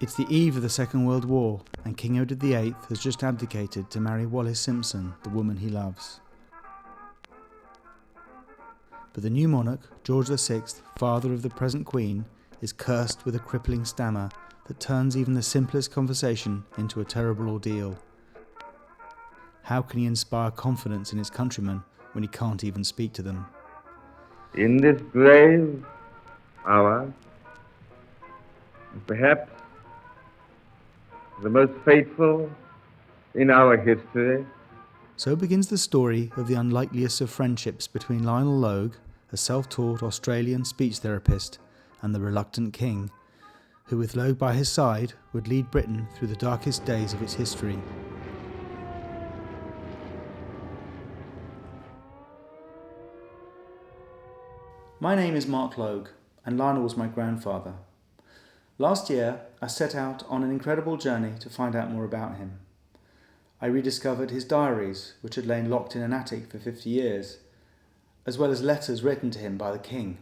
It's the eve of the Second World War, and King Edward VIII has just abdicated to marry Wallis Simpson, the woman he loves. But the new monarch, George VI, father of the present Queen, is cursed with a crippling stammer that turns even the simplest conversation into a terrible ordeal. How can he inspire confidence in his countrymen when he can't even speak to them? In this grave hour, perhaps the most fateful in our history. So begins the story of the unlikeliest of friendships between Lionel Logue, a self-taught Australian speech therapist, and the reluctant king, who with Logue by his side would lead Britain through the darkest days of its history. My name is Mark Logue, and Lionel was my grandfather. Last year, I set out on an incredible journey to find out more about him. I rediscovered his diaries, which had lain locked in an attic for 50 years, as well as letters written to him by the king.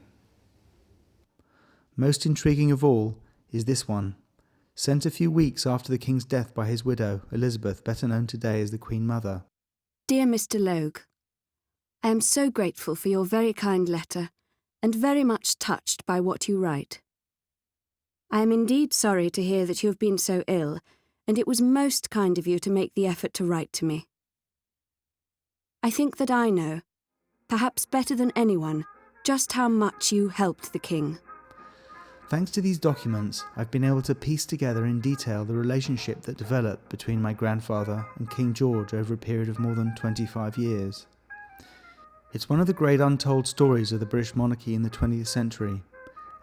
Most intriguing of all is this one, sent a few weeks after the king's death by his widow, Elizabeth, better known today as the Queen Mother. Dear Mr. Logue, I am so grateful for your very kind letter, and very much touched by what you write. I am indeed sorry to hear that you have been so ill, and it was most kind of you to make the effort to write to me. I think that I know, perhaps better than anyone, just how much you helped the king. Thanks to these documents, I've been able to piece together in detail the relationship that developed between my grandfather and King George over a period of more than 25 years. It's one of the great untold stories of the British monarchy in the 20th century,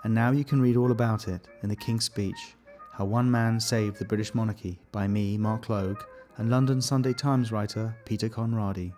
and now you can read all about it in the King's Speech, How One Man Saved the British Monarchy by me, Mark Logue, and London Sunday Times writer Peter Conradi.